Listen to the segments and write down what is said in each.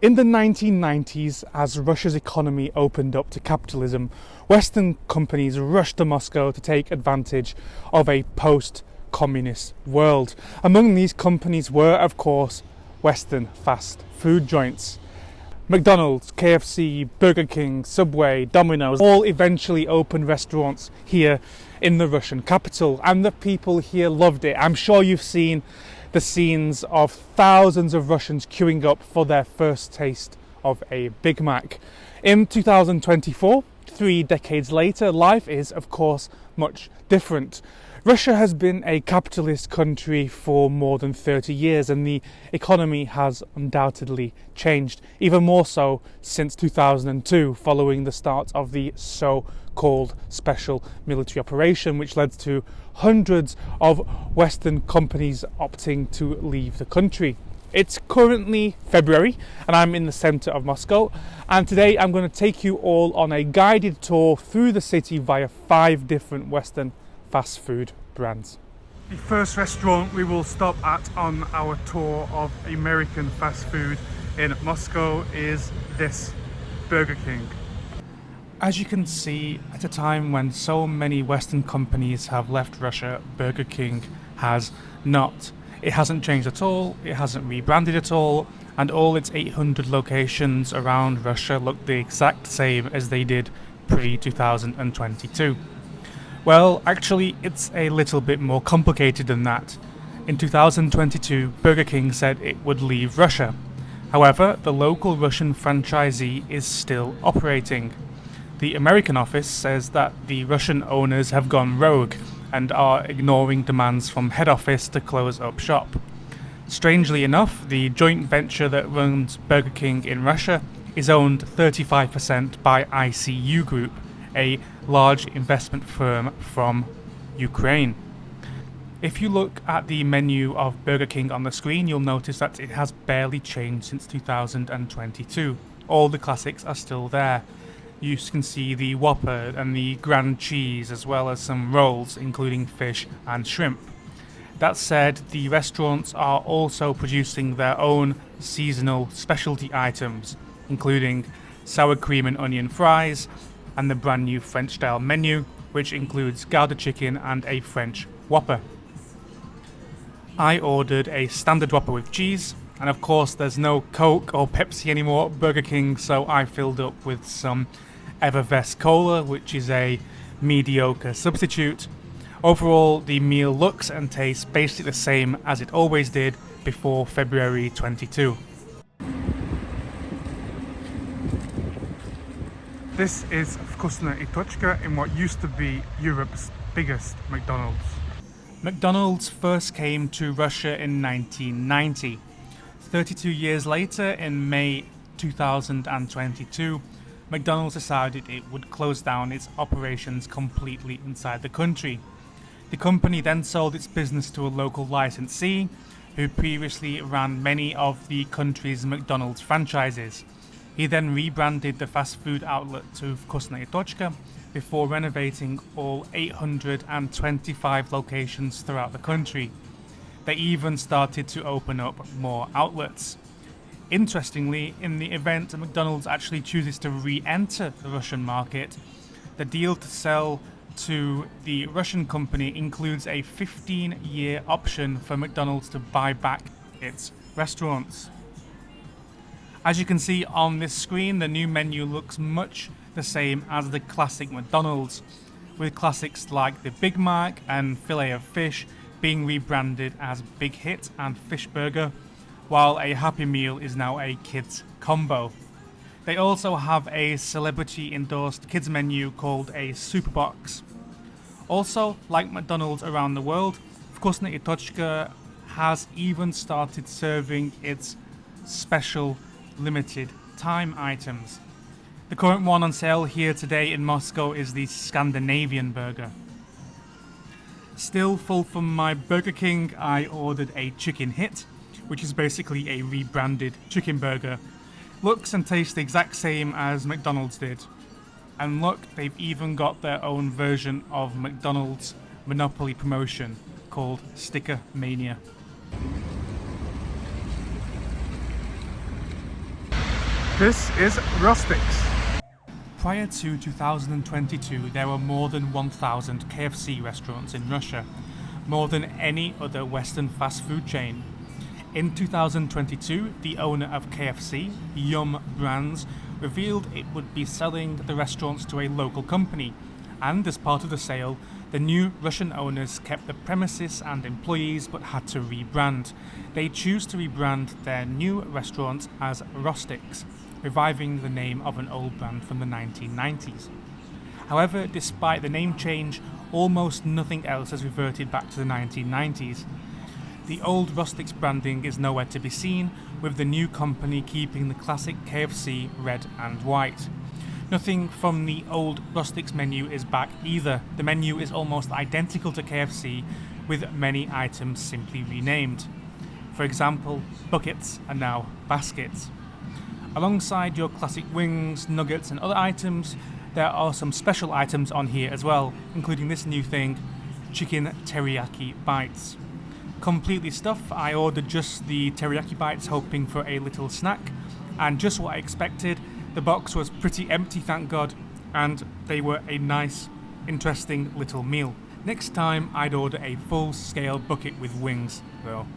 In the 1990s, as Russia's economy opened up to capitalism, Western companies rushed to Moscow to take advantage of a post-communist world. Among these companies were, of course, Western fast food joints. McDonald's, KFC, Burger King, Subway, Domino all eventually opened restaurants here in the Russian capital, and the people here loved it. I'm sure you've seen the scenes of thousands of Russians queuing up for their first taste of a Big Mac. In 2024, 3 decades later, life is, of course, much different. Russia has been a capitalist country for more than 30 years, and the economy has undoubtedly changed, even more so since 2002, following the start of the so-called special military operation, which led to hundreds of Western companies opting to leave the country. It's currently February and I'm in the centre of Moscow, and today I'm going to take you all on a guided tour through the city via 5 different Western fast food brands. The first restaurant we will stop at on our tour of American fast food in Moscow is this, Burger King. As you can see, at a time when so many Western companies have left Russia, Burger King has not. It hasn't changed at all, it hasn't rebranded at all, and all its 800 locations around Russia look the exact same as they did pre-2022. Well, actually, it's a little bit more complicated than that. In 2022, Burger King said it would leave Russia. However, the local Russian franchisee is still operating. The American office says that the Russian owners have gone rogue and are ignoring demands from head office to close up shop. Strangely enough, the joint venture that runs Burger King in Russia is owned 35% by ICU Group, a large investment firm from Ukraine. If you look at the menu of Burger King on the screen, you'll notice that it has barely changed since 2022. All the classics are still there. You can see the Whopper and the Grand Cheese, as well as some rolls, including fish and shrimp. That said, the restaurants are also producing their own seasonal specialty items, including sour cream and onion fries, and the brand new French style menu, which includes Gouda chicken and a French Whopper. I ordered a standard Whopper with cheese, and of course there's no Coke or Pepsi anymore at Burger King, so I filled up with some Evervest Cola, which is a mediocre substitute. Overall, the meal looks and tastes basically the same as it always did before February 22. This is Vkusno in what used to be Europe's biggest McDonald's. McDonald's first came to Russia in 1990. 32 years later, in May 2022, McDonald's decided it would close down its operations completely inside the country. The company then sold its business to a local licensee, who previously ran many of the country's McDonald's franchises. He then rebranded the fast food outlet to Vkusno before renovating all 825 locations throughout the country. They even started to open up more outlets. Interestingly, in the event McDonald's actually chooses to re-enter the Russian market, the deal to sell to the Russian company includes a 15-year option for McDonald's to buy back its restaurants. As you can see on this screen, the new menu looks much the same as the classic McDonald's, with classics like the Big Mac and Filet of Fish being rebranded as Big Hit and Fish Burger, while a Happy Meal is now a kids combo. They also have a celebrity-endorsed kids menu called a Super Box. Also, like McDonald's around the world, Vkusno has even started serving its special limited time items. The current one on sale here today in Moscow is the Scandinavian burger. Still full from my Burger King, I ordered a Chicken Hit, which is basically a rebranded chicken burger. Looks and tastes the exact same as McDonald's did. And look, they've even got their own version of McDonald's Monopoly promotion called Sticker Mania. This is Rostic's. Prior to 2022, there were more than 1,000 KFC restaurants in Russia, more than any other Western fast food chain. In 2022, the owner of KFC, Yum Brands, revealed it would be selling the restaurants to a local company, and as part of the sale, the new Russian owners kept the premises and employees but had to rebrand. They choose to rebrand their new restaurant as Rostic's, reviving the name of an old brand from the 1990s. However, despite the name change, almost nothing else has reverted back to the 1990s. The old Rostic's branding is nowhere to be seen, with the new company keeping the classic KFC red and white. Nothing from the old Rostic's menu is back either. The menu is almost identical to KFC, with many items simply renamed. For example, buckets are now baskets. Alongside your classic wings, nuggets and other items, there are some special items on here as well, including this new thing, chicken teriyaki bites. Completely stuffed, I ordered just the teriyaki bites hoping for a little snack, and just what I expected, the box was pretty empty, thank God, and they were a nice, interesting little meal. Next time I'd order a full-scale bucket with wings, though.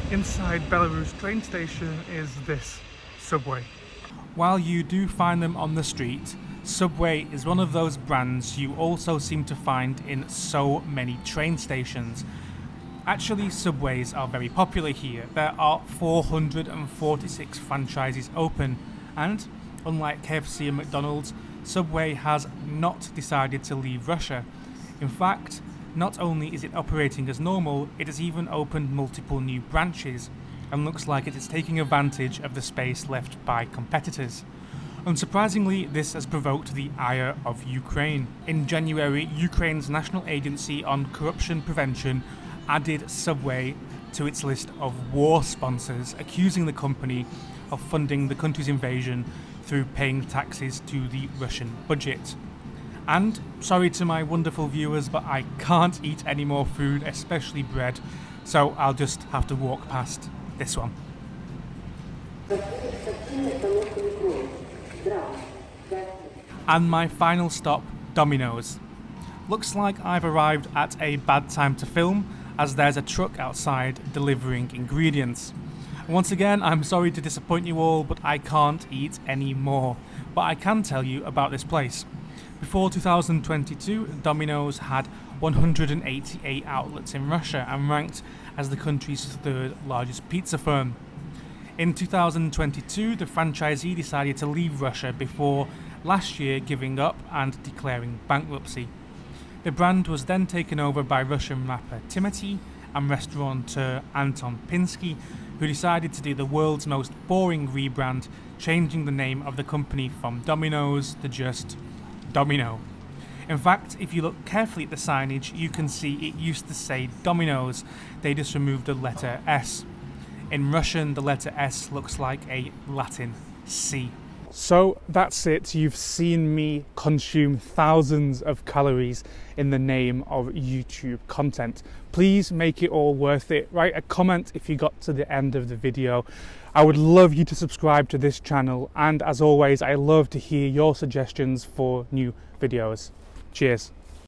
Inside Belarus train station is this Subway. While you do find them on the street, Subway is one of those brands you also seem to find in so many train stations. Actually, Subways are very popular here. There are 446 franchises open, and unlike KFC and McDonald's, Subway has not decided to leave Russia. In fact, not only is it operating as normal, it has even opened multiple new branches, and looks like it is taking advantage of the space left by competitors. Unsurprisingly, this has provoked the ire of Ukraine. In January, Ukraine's National Agency on Corruption Prevention added Subway to its list of war sponsors, accusing the company of funding the country's invasion through paying taxes to the Russian budget. And, sorry to my wonderful viewers, but I can't eat any more food, especially bread, so I'll just have to walk past this one. And my final stop, Domino's. Looks like I've arrived at a bad time to film, as there's a truck outside delivering ingredients. Once again, I'm sorry to disappoint you all, but I can't eat any more. But I can tell you about this place. Before 2022, Domino's had 188 outlets in Russia and ranked as the country's third largest pizza firm. In 2022, the franchisee decided to leave Russia before last year giving up and declaring bankruptcy. The brand was then taken over by Russian rapper Timothy and restaurateur Anton Pinsky, who decided to do the world's most boring rebrand, changing the name of the company from Domino's to just Domino. In fact, if you look carefully at the signage, you can see it used to say Domino's. They just removed the letter S. In Russian, the letter S looks like a Latin C. So that's it. You've seen me consume thousands of calories in the name of YouTube content. Please make it all worth it. Write a comment if you got to the end of the video. I would love you to subscribe to this channel, and as always, I love to hear your suggestions for new videos. Cheers.